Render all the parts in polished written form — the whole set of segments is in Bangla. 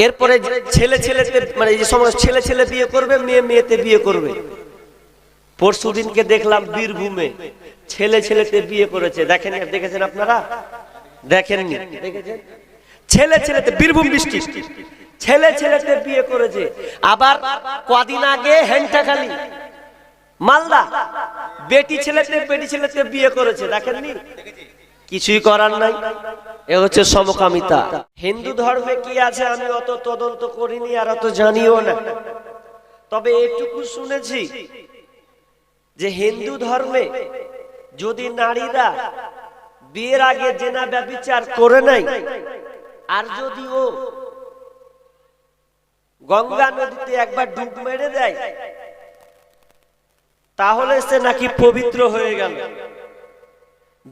এরপরে ছেলে ছেলেতে মানে এই সময় ছেলে ছেলে বিয়ে করবে, মেয়ে মেয়েতে বিয়ে করবে। পরশুদিনকে দেখলাম বীরভূমে ছেলে ছেলেতে বিয়ে করেছে। দেখেছেন আপনারা? দেখেননি? দেখেছেন? ছেলে ছেলেতে বীরভূম ডিস্ট্রিক্ট ছেলে ছেলেতে বিয়ে করেছে। আবার কদিন আগে হেন্টাখালি মালদা বেটি ছেলেতে বিয়ে করেছে। দেখেননি? কিছুই করার নাই। এ হচ্ছে সমকামিতা। হিন্দু ধর্মে কি আছে আমি অত তদন্ত করিনি আর অত জানিও না, তবে এটুকু শুনেছি যে হিন্দু ধর্মে যদি নারীরা বিয়ের আগে জেনা ব্যভিচার করে নাই, আর যদি ও গঙ্গা নদীতে একবার ডুব মেরে দেয়, তাহলে সে নাকি পবিত্র হয়ে গেল।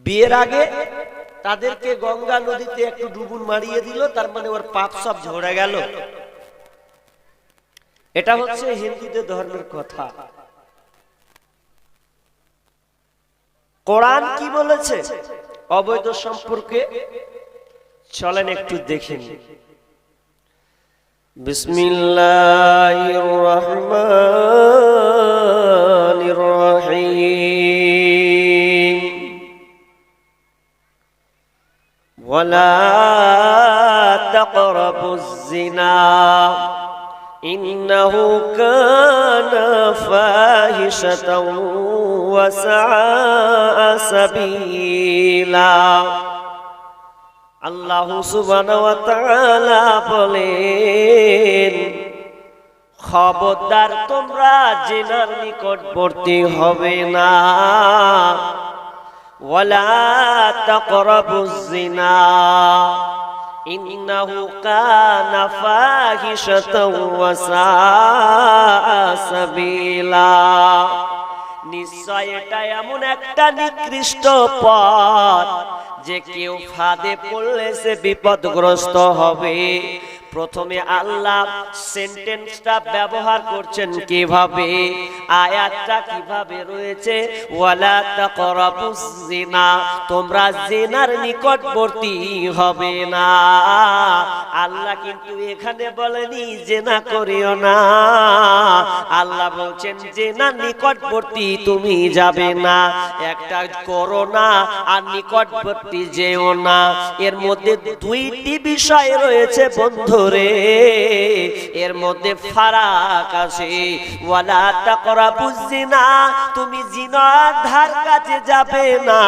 বিয়ের আগে তাদেরকে গঙ্গা নদীতে একটু ডুবুন মারিয়ে দিল, তার মানে ওর পাপ সব ঝরে গেল। এটা হচ্ছে হিন্দুদের ধর্মের কথা। কোরআন কি বলেছে অবৈধ সম্পর্কে? চলেন একটু দেখে নিই। বিসমিল্লাহির রহমানির রহিম। ওয়ালা তাকরাবুজ জিনা ইন্নাহু কানা ফাহিশাতাও ওয়া সাআ সাবিলা। আল্লাহ সুবহানাহু ওয়া তাআলা বলেন, খবরদার তোমরা জিনার নিকটবর্তী হবে না। ওয়ালা তাকরাবুজ জিনা ইন্নাহু কানা ফাহিশাতাও ওয়া সাআ সাবিলা। নিশ্চয় এটা এমন একটা নিকৃষ্ট পথ যে কেউ ফাঁদে পড়লে সে বিপদগ্রস্ত হবে। প্রথমে আল্লাহ সেন্টেন্সটা ব্যবহার করছেন কিভাবে, আয়াতটা কিভাবে রয়েছে, ওয়ালা তাকরাবুজ জিনা, তোমরা জিনার নিকটবর্তী হবে না। আল্লাহ কিন্তু এখানে বলেনি জিনা করিও না, আল্লাহ বলছেন জিনার নিকটবর্তী তুমি যাবে না। একটা করো না আর নিকটবর্তী যেও না, এর মধ্যে দুইটি বিষয় রয়েছে বন্ধু রে, এর মধ্যে ফারাক আছে। ওয়ালা তাকরাবুজ জিনা, তুমি জিনার ধার কাছে যাবে না,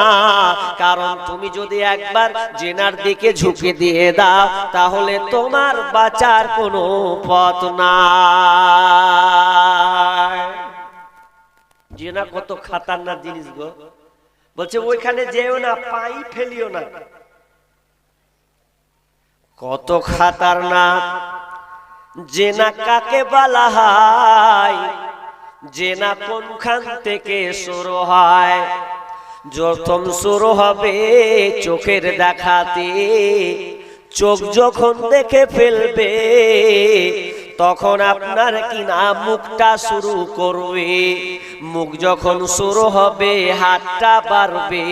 কারণ তুমি যদি একবার জিনার দিকে ঝুঁকে দিয়ে দাও তাহলে তোমার বাঁচার কোনো পথ নাই। জিনা কত খাতারনাক জিনিস গো। বলছে ওইখানে যেও না, পাই ফেলিও না। কত খাতারনাক। জেনা কাকে বলা হয়? জেনা কোনখান থেকে শুরু হয়? প্রথম শুরু হবে চোখের দেখাতে। চোখ যখন দেখে ফেলবে তখন আপনার কিনা মুখটা শুরু করবে। মুখ যখন শুরু হবে হাতটা বাড়বে,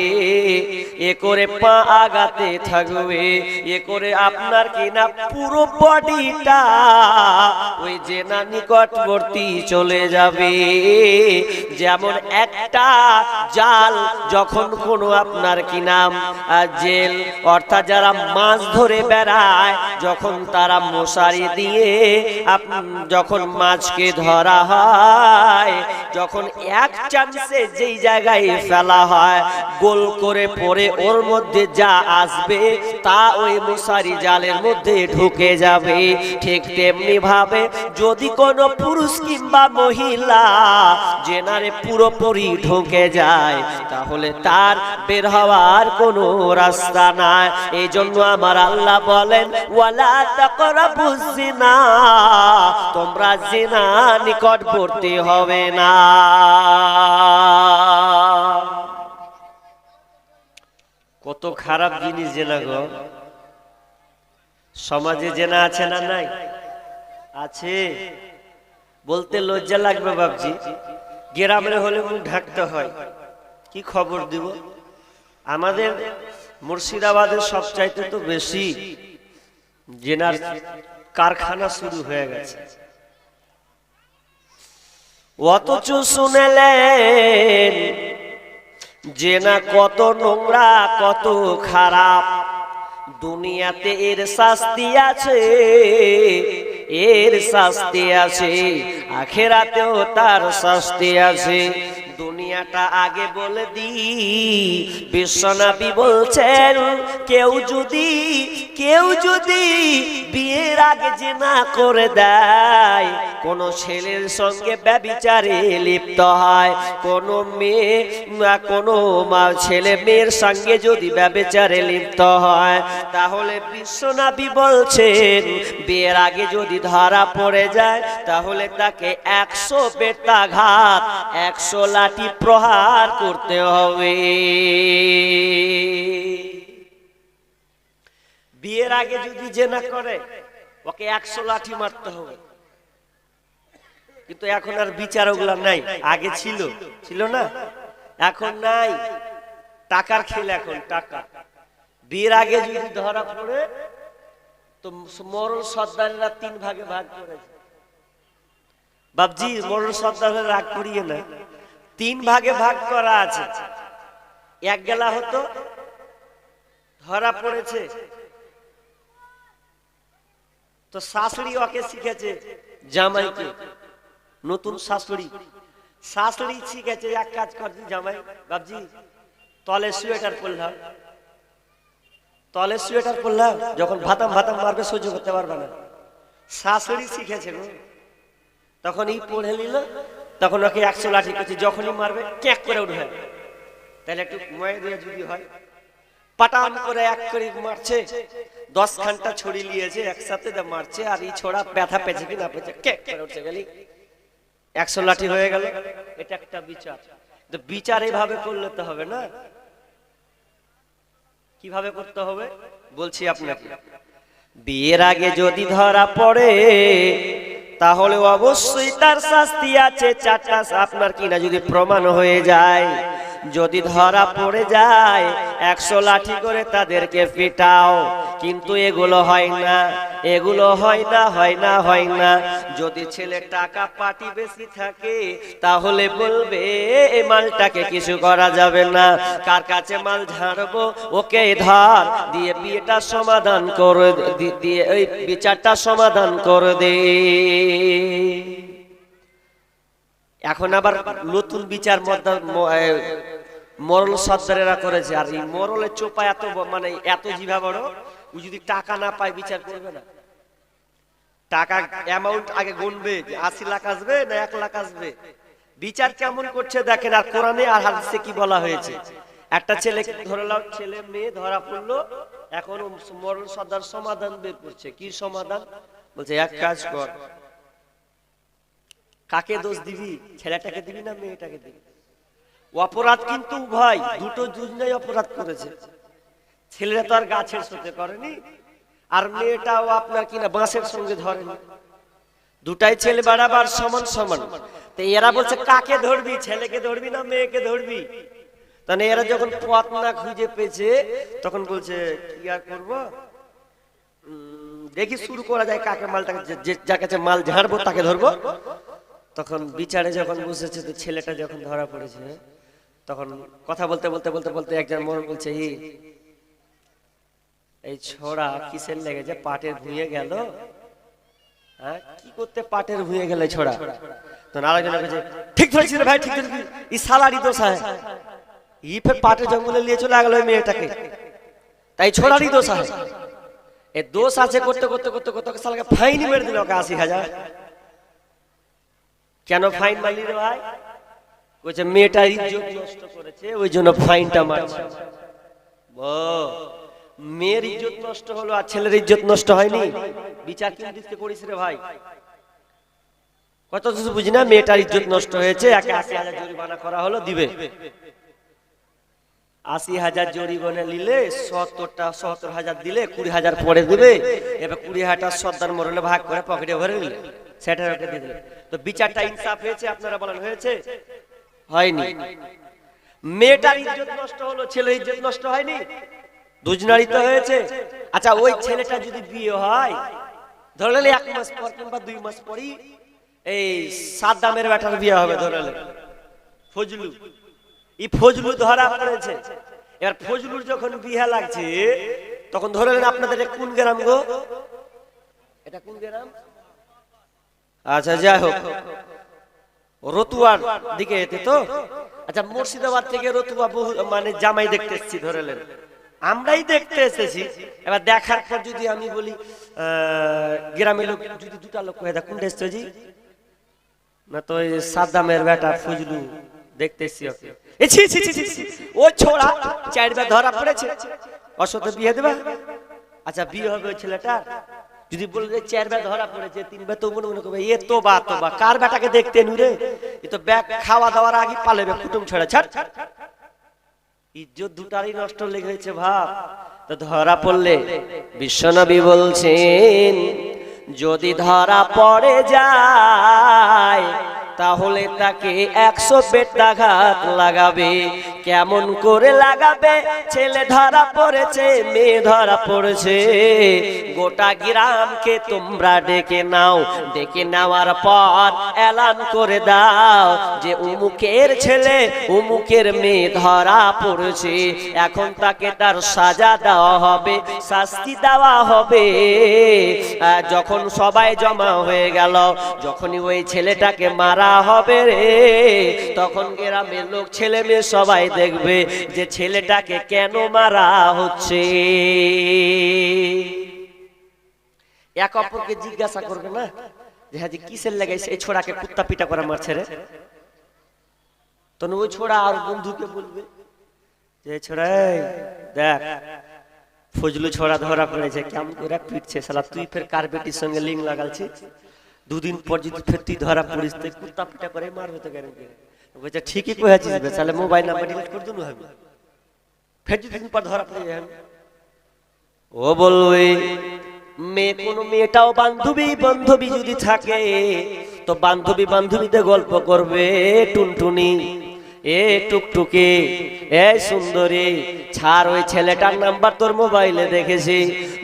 এ করে পা আগাতে থাকবে, এ করে আপনার কিনা পুরো বডিটা ওই জেনা নিকটবর্তী চলে যাবে। যেমন একটা জাল যখন কোনো আপনার কিনা জেল অর্থাৎ যারা মাছ ধরে বেড়ায়, যখন তারা মশারি দিয়ে যখন মাছকে ধরা হয়, যখন এক চান্সে যেই জায়গায় ফেলা হয় গোল করে পড়ে ওর মধ্যে যা আসবে তা ওই মশারি জালের মধ্যে ঢুকে যাবে। ঠিক তেমনি ভাবে যদি কোনো পুরুষ কিংবা মহিলা জেনারে পুরোপুরি ঢুকে যায় তাহলে তার বের হওয়ার কোনো রাস্তা নাই। এই জন্য আমার আল্লাহ বলেন, ওয়ালা তাকরাবুজ জিনা, তোমরা জিনা নিকটবর্তী হবে না। কত খারাপ জিনিস জেনা গো। সমাজে জেনা আছে না নাই? আছে। বলতে লজ্জা লাগবে বাবজি, গ্রামের হলে মুখ ঢাকতে হয়। কি খবর দিব? আমাদের মুর্শিদাবাদের সবচাইতে তো বেশি জেনার কারখানা শুরু হয়ে গেছে। অথচ শুনেলেন যে না কত নোংরা, কত খারাপ। দুনিয়াতে এর শাস্তি আছে, এর শাস্তি আছে, আখিরাতেও তার শাস্তি আছে। দুনিয়াটা আগে বলে দি, বিশ্বনবী বলছেন কেউ যদি বিয়ের আগে জিনা করে দেয়, কোন ছেলের সঙ্গে ব্যভিচারে লিপ্ত হয়, কোন মেয়ে কোন ছেলে মেয়ের সঙ্গে যদি ব্যভিচারে লিপ্ত হয়, তাহলে বিশ্বনবী বলছেন বিয়ের আগে যদি ধরা পড়ে যায়, তাহলে তাকে 100 বেত্রাঘাত, 100 লাঠি প্রহার করতে হবে। বিয়ের আগে যদি জেনা করে ওকে 100 লাঠি মারতে হবে। কিন্তু এখন আর বিচার ওগুলা নাই, আগে ছিল না, এখন নাই। টাকার খেল এখন, টাকা। বিয়ের আগে যদি ধরা পড়ে তো মরল সর্দারেরা 3 ভাগে ভাগ করেছে। বাবজি মরল সর্দারের রাগ করিয়ে না, 3 ভাগে ভাগ করা আছে। এক গেলা হতো ধরা পড়েছে তো শাশুড়ি ওকে শিখেছে, জামাইকে, নতুন শাশুড়ি শিখেছে এক কাজ করছি জামাই, বাবজি তলে সোয়েটার পরলাম, যখন ভাতাম মারবে সহ্য করতে পারবে না। শাশুড়ি শিখেছে গো, তখন এই পড়ে নিল, তখন ওকে 100 লাঠি করছে, যখনই মারবে ক্যাক করে উঠবে। তাহলে একটু ময়ে দিয়ে যদি হয়, পাটান করে এক করে মারছে, 10 ঘন্টা ছড়ি নিয়েছে একসাথে মারছে, আর এই ছোড়া ব্যথা পেয়েছে কি না পেয়েছে, ক্যাক করে উঠছে, গেলি 100 লাঠি হয়ে গেল। এটা একটা বিচার। তো বিচার এইভাবে করলে তো হবে না, কিভাবে করতে হবে বলছি আপনাকে। বিয়ের আগে যদি ধরা পড়ে তাহলে অবশ্যই তার শাস্তি আছে 4টা। আপনার কিনা যদি প্রমাণ হয়ে যায়, যদি ধরা পড়ে যায় 100 লাঠি করে তাদেরকে পিটাও। কিন্তু এগুলো হয় না। যদি ছেলে টাকা পাটি বেশি থাকে তাহলে বলবে এই মালটাকে কিছু করা যাবে না, কার কাছে মাল ঝাড়বো, ওকে ধর দিয়ে বিয়েটা সমাধান করে দিয়ে এই বিচারটা সমাধান করে দে। এখন আবার নতুন বিচার মরল সর্দারেরা করেছে। আর এই মরলের চোপা এত এত জিভা বড়, ও যদি টাকা না পায় বিচার করবে না। টাকা অ্যামাউন্ট আগে গুনবে, 80 লাখ আসবে না 1 লাখ আসবে। বিচার কেমন করছে দেখেন। আর কোরআনে আর হাদিসে কি বলা হয়েছে, একটা ছেলে ধরে নাও, ছেলে মেয়ে ধরা পড়লো, এখন মরল সর্দার সমাধান বের করছে। কি সমাধান বলছে, এক কাজ কর, কাকে দোষ দিবি, ছেলেটাকে দিবি না মেয়েটাকে দিবি? অপরাধ কিন্তু উভয়, দুজনেই অপরাধ করেছে। ছেলেরা তো আর গাছের সাথে করেনি, আর মেয়েটাও আপনার কিনা বাঁশের সঙ্গে ধরেনি। দুটাই ছেলে বাড়াবার সমান। তো এরা বলছে কাকে ধরবি, ছেলেকে ধরবি না মেয়েকে ধরবি? তাহলে এরা যখন পথ না খুঁজে পেয়েছে তখন বলছে কি আর করবো, দেখি শুরু করা যায় কাকে মালটাকে, যার কাছে মাল ঝাড়বো তাকে ধরবো। তখন বিচারে যখন বসেছে, তো ছেলেটা যখন ধরা পড়েছে, তখন কথা বলতে একজন মরণ বলছে, এই ছোড়া কিসের লেগেছে, পাটের ভুঁয়ে গেল? হ্যাঁ, কি করতে পাটের ভুঁয়ে গেল ছোড়া? তখন আরেকজন বলছে, ঠিক ধরেছিস ভাই, ঠিক ধরেছিস, এই সালারি দোষ হয়, ফের পাটের জঙ্গলে নিয়ে চলে গেল মেয়েটাকে, তাই ছোড়ারই দোষ হয়। এ দোষ আছে করতে সালাকে ফাইন মেরে দিল, ওকে 80,000। কেন ফাইন মারলি রে ভাই? বলছে মেয়েটার ইজ্জত নষ্ট করেছে, ওই জন্য ফাইনটা মারছে। মেয়ের ইজ্জত নষ্ট হলো আর ছেলের ইজ্জত নষ্ট হয়নি। বিচার কি দিতে করিস রে ভাই? কত কিছু বুঝি না, মেয়েটার ইজ্জত নষ্ট হয়েছে, 80,000 জরিমানা করা হলো, দিবে। 80,000 জরিমানা নিলে 70,000 দিলে 20,000 পরে দিবে। এবার 20,000 সর্দার মরলে ভাগ করে পকেটে ভরে নিলে, সেটা ওকে দিয়ে দিলে। তো বিচারটা ইনসাফ হয়েছে? আপনারা বলেন হয়েছে? হয়নি। মেয়েটার ইজ্জত নষ্ট হলো, ছেলের ইজ্জত নষ্ট হয়নি? দুজনারই তো হয়েছে। আচ্ছা, ওই ছেলেটা যদি বিয়ে হয়, ধরলেন 1 মাস পর কিংবা 2 মাস পরই এই সাদ্দামের বেটার বিয়ে হবে, ধরলেন ফজলু। এই ফজলু ধরা পড়েছে। এবার ফজলুর যখন বিয়ে লাগছে তখন ধরলেন আপনাদের কোন গ্রাম গো? এটা কোন গ্রাম? আচ্ছা যাই হোক, রতুয়ার দিকে এতে তো। আচ্ছা, মুর্শিদাবাদ থেকে রতুয়া বহু মানে জামাই দেখতে এসেছি, ধরলেন আমরাই দেখতে এসেছি। এবার দেখার পর যদি আমি বলি গ্রামের লোক যদি 2টা লোক কয়ে দেখ কোন এসছো জি, না তো ওই সাদ্দামের বেটা ফজলু দেখতে এসছি ওকে। ও ছোড়া 4বার ধরা পড়েছে, অসতে বিয়ে দেবা। আচ্ছা বিয়ে হবে ওই ছেলেটা, যদি বলে যে 4বার ধরা পড়েছে 3বার, তো মনে মনে করবে এ তো বা কার বেটাকে দেখতে নুরে, এ তো ব্যাগ খাওয়া দাওয়ার আগে পালেবে কুটুম ছেড়ে। ছাড়, ইজ্জত দুটারই নষ্ট লেগেছে ভাব। তো ধরা পড়লে বিশ্বনবী বলছেন যদি ধরা পড়ে যায় তাহলে তাকে 100 বেত্রাঘাত লাগাবে। কেমন করে লাগাবে? ছেলে ধরা পড়েছে, মেয়ে ধরা পড়েছে, গোটা গ্রামকে তোমরা ডেকে নাও। ডেকে নেওয়ার পর এলান করে দাও যে উমুকের ছেলে উমুকের মেয়ে ধরা পড়েছে, এখন তাকে তার সাজা দেওয়া হবে, শাস্তি দেওয়া হবে। যখন সবাই জমা হয়ে গেল, যখনই ওই ছেলেটাকে মারা হবে রে, তখন গ্রামের লোক ছেলে মেয়ে সবাই দেখবে যে ছেলেটাকে কেন মারা হচ্ছে। এক অপরকে জিজ্ঞাসা করবে না যে হ্যাঁ কিসের লাগাইছে এই ছোড়াকে কুত্তা পিটা করে মারছে রে, তখন ওই ছোড়া আর বন্ধুকে বলবে যে ছোড়া দেখ ফজলু ছোড়া ধরা পড়েছে, কেমন করে পিটছে শালা, তুই ফের কার বেটির সঙ্গে লিঙ্ক লাগালছিস, 2 দিন পর যদি ফের তুই ধরা পড়িস তো কুত্তা পিটা করে মারবে তো গ্যারান্টি। বলছে ঠিকই কয়েছিস বে, তাহলে মোবাইল নাম্বার ডিলিট করে দেবো আমি, ফের 2 দিন পর ধরা পড়ে যায়। ও বলবে মেয়ে, কোন মেয়েটাও বান্ধবী যদি থাকে তো বান্ধবীতে গল্প করবে, টুনটুনি এ টুকটুকি এ সুন্দরী ছাড়, ওই ছেলেটার নাম্বার তোর মোবাইলে দেখেছি,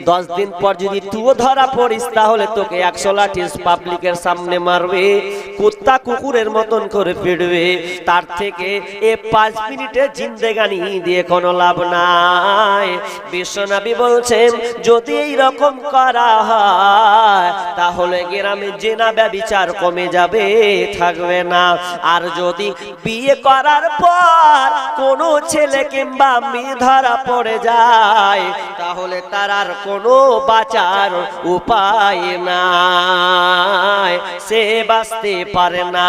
10 দিন পর যদি তুইও ধরা পড়িস তাহলে তোকে 100 লাঠি পাবলিকের সামনে মারবে, কুত্তা কুকুরের মতন করে পিটবে। তার থেকে 5 মিনিটের জিন্দেগানি দিয়ে কোনো লাভ নাই। বিশ্বনবী বলছেন যদি এই রকম করা হয় তাহলে গ্রামে জেনা ব্যভিচার কমে যাবে, থাকবে না। আর যদি বিয়ে করার পর কোনো ছেলে কিংবা মেয়ে ধরা পড়ে যায় তাহলে তার আর কোনো বাঁচার উপায় নাই, সে বাঁচতে পারে না।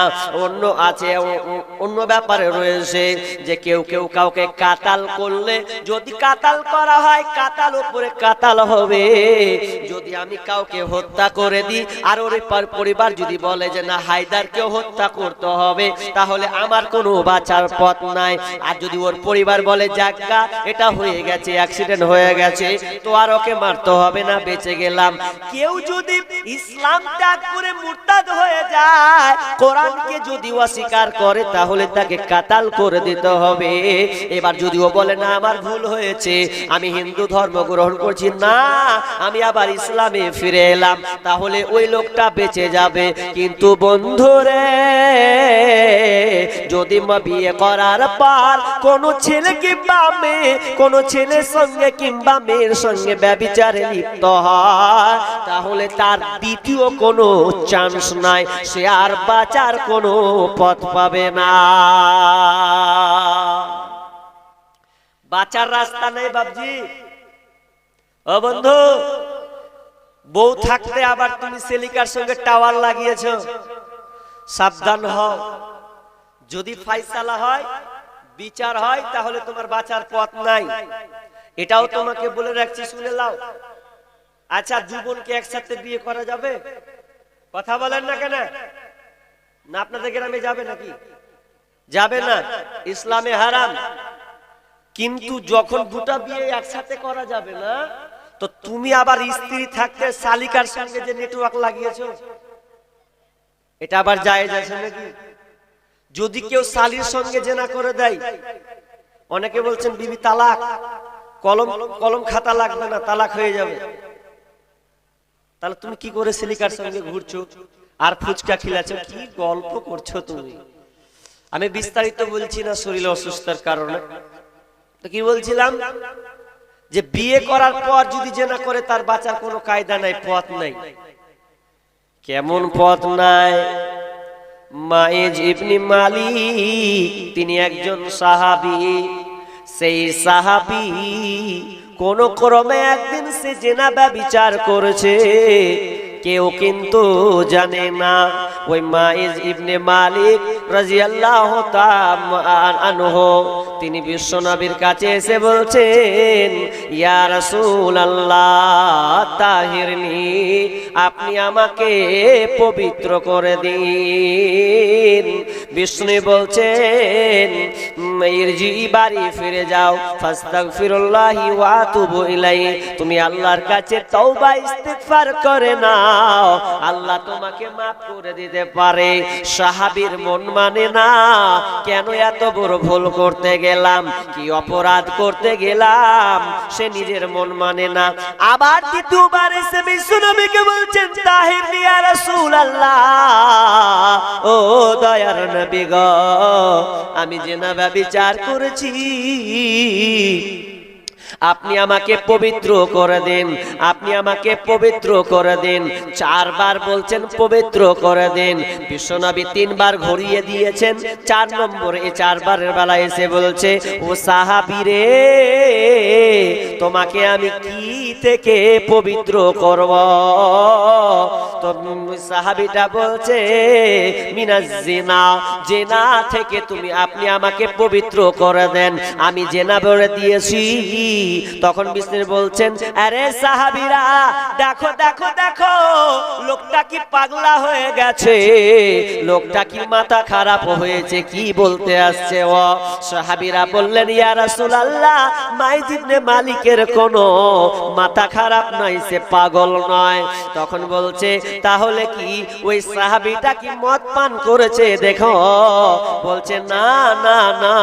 অন্য ব্যাপারে রয়েছে যে কেউ কাউকে কাতাল করলে, যদি কাতাল করা হয় কাতাল উপরে কাতাল হবে। যদি আমি কাউকে হত্যা করে দিই আর ওর পরিবার যদি বলে যে না হায়দারকেও হত্যা করতে হবে, তাহলে আমার কোনো বাঁচার পথ নাই। আর যদি ওর পরিবার বলে যাজ্ঞা এটা হয়ে গেছে, অ্যাক্সিডেন্ট হয়ে গেছে, তো আর ওকে মারতে হবে না, বেঁচে গেলাম। কেউ যদি ইসলাম ত্যাগ করে মুরতাদ হয়ে যায়, কোরআনকে যদি অস্বীকার করে তাহলে তাকে কাতাল করে দিতে হবে। এবার যদি ও বলে না আমার ভুল হয়েছে, আমি হিন্দু ধর্ম গ্রহণ করছি না, আমি আবার ইসলামে ফিরে এলাম, তাহলে ওই লোকটা বেঁচে যাবে। কিন্তু বন্ধুরে যদি বিয়ে করার পর কোনো ছেলে কিংবা মেয়ে, কোনো ছেলের সঙ্গে কিংবা মেয়ের সঙ্গে ব্যভিচারে লিপ্ত হয় তাহলে তার দ্বিতীয় কোনো চান্স নাই, সে আর বাঁচার কোনো পথ পাবে না, বাঁচার রাস্তা নেই বাবজি। ও বন্ধু, বউ থাকতে আবার তুমি সেলিকার সঙ্গে টাওয়ার লাগিয়েছো, সাবধান হও। যদি ফাইসালা হয়, বিচার হয়, তাহলে তোমার বাঁচার পথ নাই, এটাও তোমাকে বলে রাখছি, শুনে নাও। আচ্ছা, 2 বোনকে একসাথে বিয়ে করা যাবে? কথা বলেন না কেন? না আপনাদের গ্রামে যাবে নাকি? যাবে না, ইসলামে হারাম। কিন্তু যখন 2টা বিয়ে একসাথে করা যাবে না, তো তুমি আবার স্ত্রী থাকতে শালিকার সঙ্গে যে নেটওয়ার্ক লাগিয়েছো, এটা আবার জায়েজ আছে নাকি? যদি কেউ শালির সঙ্গে জেনা করে দেয়, অনেকে বলছেন বিবি তালাক, কলম খাতা লাগবে না, তালাক হয়ে যাবে। তাহলে তুমি কি করে সিলিকার সঙ্গে ঘুরছো আর ফুচকা খিলাচ্ছ, কি গল্প করছো তুমি? আমি বিস্তারিত বলছি না শরীর অসুস্থতার কারণে। তো কি বলছিলাম, যে বিয়ে করার পর যদি জেনা করে তার বাঁচার কোনো কায়দা নাই, পথ নাই। কেমন পথ নাই? মাইজ ইবনে মালিক তিনি একজন সাহাবী। সেই সাহাবী কোন ক্রমে একদিন সে জেনা ব্যভিচার করেছে, কেউ কিন্তু জানে না। ওই মাইজ ইবনে মালিক রাদিয়াল্লাহু তাআলা আনহু তিনি বিশ্বনবীর কাছে এসে বলছেন, ইয়া রাসূলুল্লাহ তাহিরনি, আপনি আমাকে পবিত্র করে দিন। বিষ্ণু বলছেন, ইরজি, বাড়ি ফিরে যাও, ফাস্তাগফিরুল্লাহি ওয়া আতুবু ইলাইহি, তুমি আল্লাহর কাছে তওবা ইস্তিগফার করে নাও, আল্লাহ তোমাকে মাফ করে দিতে পারে। সাহাবীর মন মানে না, কেন এত বড় ভুল করতে গেলাম, কি অপরাধ করতে গেলাম, সে নিজের মন মানে না। আবার দ্বিতীয়বার এসে বিশ্বনবীকে বলছেন, তাহিরনি ইয়া রাসূলুল্লাহ, ও দয়ার নবী গো, আমি জিনা ব্যভিচার করেছি, আপনি আমাকে পবিত্র করে দেন, আপনি আমাকে পবিত্র করে দেন। চারবার বলছেন পবিত্র করে দেন। বিশ্বনবী তিনবার ঘুরিয়ে দিয়েছেন, 4 নম্বরে এই 4 বারের বেলা এসে বলছে, ও সাহাবী রে, তোমাকে আমি কি থেকে পবিত্র করব? তো সাহাবীটা বলছে, মিনাজ জিনা, জিনা থেকে তুমি আপনি আমাকে পবিত্র করে দেন, আমি জিনা বলে দিয়েছি। তখন বিষ্ণু বলছেন, আরে সাহাবীরা, দেখো দেখো দেখো, লোকটা কি পাগলা হয়ে গেছে, লোকটা কি মাথা খারাপ হয়েছে, কি বলতে আসছে ও? সাহাবীরা বললেন, ইয়া রাসূলুল্লাহ, মাইজ ইবনে মালিকের কোনো মাথা খারাপ নয়, সে পাগল নয়। তখন বলছে, তাহলে কি ওই সাহাবীটা কি মদ পান করেছে দেখো? বলছে, না না না,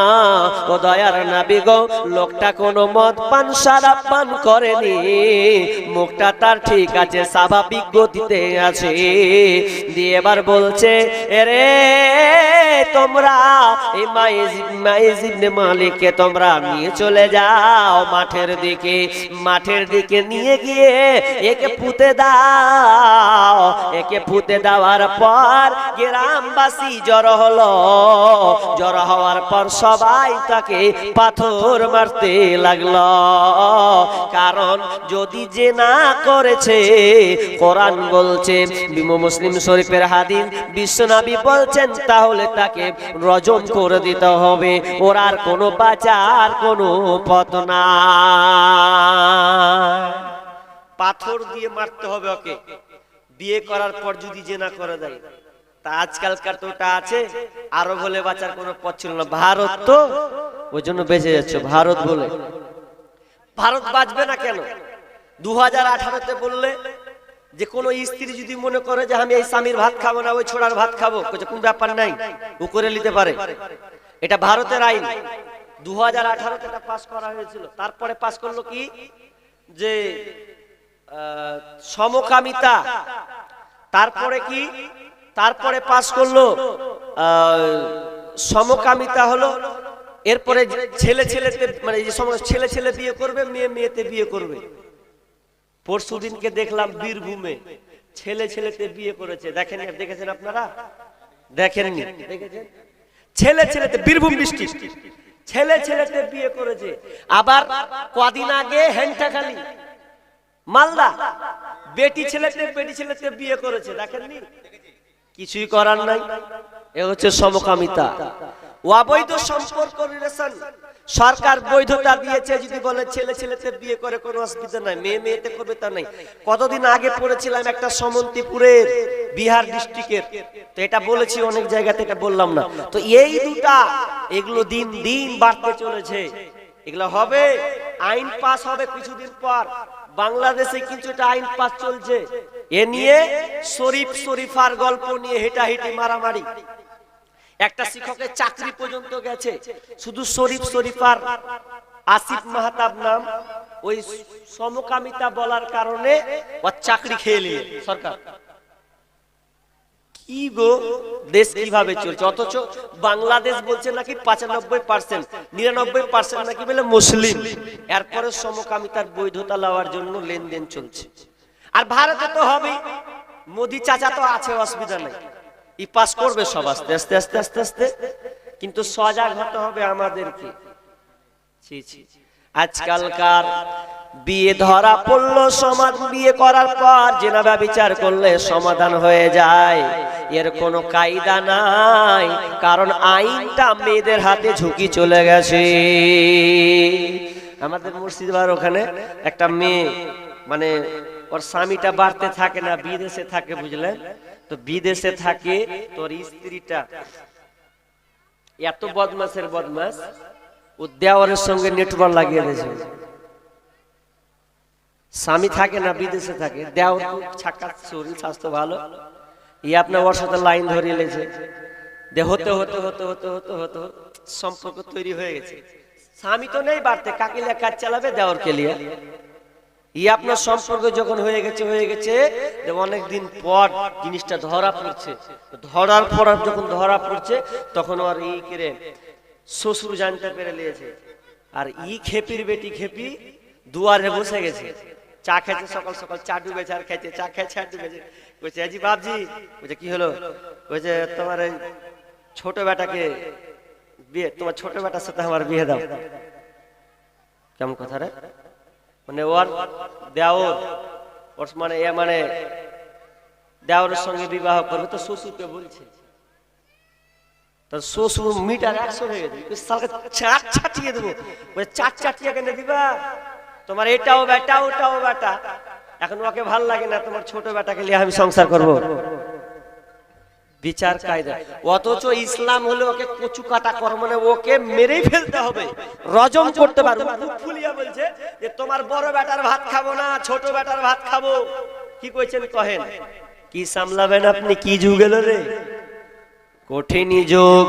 ও দয়ার নবী গো, লোকটা কোনো মদ পান শরাব পান করেনি, মুখটা তার ঠিক আছে, স্বাভাবিক গতিতে আছে। দিয়ে এবার বলছে, এরে তোমরা এই মাইজ ইবনে মালিককে তোমরা নিয়ে চলে যাও মাঠের দিকে, মাঠের দিকে নিয়ে গিয়ে একে পুঁতে দাও। একে পুঁতে দেওয়ার পর গ্রামবাসী জড়ো হলো, জড়ো হওয়ার পর সবাই তাকে পাথর মারতে লাগলো। কারণ যদি জিনা করেছে, কোরআন বলছে, মুসলিম শরীফের হাদিস, বিশ্বনবী বলছেন, তাহলে তাকে রজম করে দিতে হবে, ওর আর কোনো বাঁচার কোনো পথ না, পাথর দিয়ে মারতে হবে ওকে। বিয়ে করার পর যদি জিনা করে দেয়, তা আজকালকার তো ওটা আছে, আরো বলে বাঁচার কোনো পথ ছিল না। ভারত তো ওই জন্য বেঁচে যাচ্ছে, ভারত বলে। ভারত বাঁচবে না কেন? 2018-তে বললে যে কোনো স্ত্রী যদি মনে করে যে আমি এই স্বামীর ভাত খাবো না, ওই ছোড়ার ভাত খাবো, কোন ব্যাপার নাই, ও করে নিতে পারে। এটা ভারতের আইন। 2018-তে এটা পাস করা হয়েছিল। তারপরে পাস করলো কি, যে সমকামিতা। তারপরে কি, তারপরে পাস করলো সমকামিতা হলো। এরপরে ছেলে ছেলেতে, মানে যে সময় ছেলে ছেলে বিয়ে করবে, মেয়ে মেয়েতে বিয়ে করবে। পরশুদিনকে দেখলাম বীরভূমে ছেলে ছেলেতে বিয়ে করেছে। দেখেছেন আপনারা? দেখেননি? দেখেছেন? ছেলে ছেলেতে, বীরভূম ডিস্ট্রিক্ট, ছেলে ছেলেতে বিয়ে করেছে। আবার কদিন আগে হেন্টাখালি, মালদা, বেটি ছেলেতে বিয়ে করেছে। দেখেননি? কিছুই করার নাই। এ হচ্ছে সমকামিতা, অবৈধ সম্পর্ক, রিলেশন। সরকার বৈধতা দিয়েছে, যদি বলে ছেলে ছেলেতে বিয়ে করে কোনো অসুবিধা নাই, মেয়ে মেয়েতে করবে তা নাই। কতদিন আগে পড়েছিলাম একটা সমন্তিপুরের, বিহার ডিস্ট্রিক্টের, তো এটা বলেছি অনেক জায়গাতে, এটা বললাম না। তো এই দুটা, এগুলো দিন দিন বাড়তে চলেছে। এগুলো হবে, আইন পাস হবে কিছুদিন পর। বাংলাদেশে কিছু একটা আইন পাস চলছে, এ নিয়ে শরীফার গল্প নিয়ে হেটাহেটি, মারামারি। একটা শিক্ষকের চাকরি পর্যন্ত গেছে শুধু শরীফার আসিফ মাহতাব নাম, ওই সমকামিতা বলার কারণে ওর চাকরি খেয়ে নিয়ে সরকার। কি গো, দেশ কিভাবে চলছে? অথচ বাংলাদেশ বলছে নাকি 95%, 99% নাকি বলে মুসলিম। এরপরে সমকামিতার বৈধতা লওয়ার জন্য লেনদেন চলছে। আর ভারতে তো হবেই, মোদি চাচা তো আছে, অসুবিধা নাই, ই পাস করবে সব আস্তে আস্তে আস্তে আস্তে আস্তে। কিন্তু সজাগ হতে হবে আমাদেরকে। আজকালকার বিয়ে ধরা পড়লো, সমাজ বিয়ে করার পর জেনা ব্যভিচার করলে সমাধান হয়ে যায়, এর কোনো কায়দা নাই, কারণ আইনটা মেয়েদের হাতে ঝুঁকি চলে গেছে। আমাদের মুর্শিদাবাদ ওখানে একটা মেয়ে, মানে ওর স্বামীটা বাড়তে থাকে না, বিদেশে থাকে, বুঝলেন তো? বিদেশে থাকে, তোর স্ত্রীটা এত বদমাসের বদমাস, ও দেওয়ারের সঙ্গে নেটওয়ার্ক লাগিয়ে দিয়েছে। স্বামী থাকে না, বিদেশে থাকে, দেওয়ার ছাক্কা, শরীর স্বাস্থ্য ভালো, আপনার ওর সাথে লাইন ধরিয়ে লেছে। হতে হতে হতে হতে হতে হতে সম্পর্ক তৈরি হয়ে গেছে। স্বামী তো নেই বাড়তে, কাকিলা কাজ চালাবে দেওয়ারকে লিয়ে। আপনার সম্পর্ক যখন হয়ে গেছে অনেকদিন পর জিনিসটা ধরা পড়ছে, ধরার পর যখন ধরা পড়ছে তখন আর করে শ্বশুর জানতে পেরে নিয়েছে। আর খেপির বেটি খেপি দুয়ারে বসে গেছে, চা খেয়েছে, সকাল সকাল চা ডুবেছে, আর খেয়েছে, চা খেয়েছে আর ডুবেছে। বলছে আজি বাবজি, বলছে কি হলো? বলছে তোমার ছোট বেটাকে বিয়ে, তোমার ছোট বেটার সাথে আমার বিয়ে দাও। কেমন কথা রে? মানে ওর দেওর, ওর মানে দেওরের সঙ্গে বিবাহ করবে, তো শ্বশুরকে বলছে। শ্বশুর মিটার 100 হয়ে গেছে, চার ছাটিয়ে দেবো। চার চাটিয়ে কেন দিবা? তোমার এটাও বেটা, ওটাও বেটা, এখন ওকে ভাল লাগে না, তোমার ছোট বেটাকে নিয়ে আমি সংসার করব। বিচার কায়দা। অথচ ইসলাম হলে ওকে কচু কাটা কর, মানে ওকে মেরেই ফেলতে হবে, রজম করতে পারবে। ফুলিয়া বলছে যে তোমার বড় বেটার ভাত খাবো না, ছোট বেটার ভাত খাবো। কি কইছেন কহেন? কি সামলাবেন আপনি? কি যুগ এলো রে, কঠিন যুগ।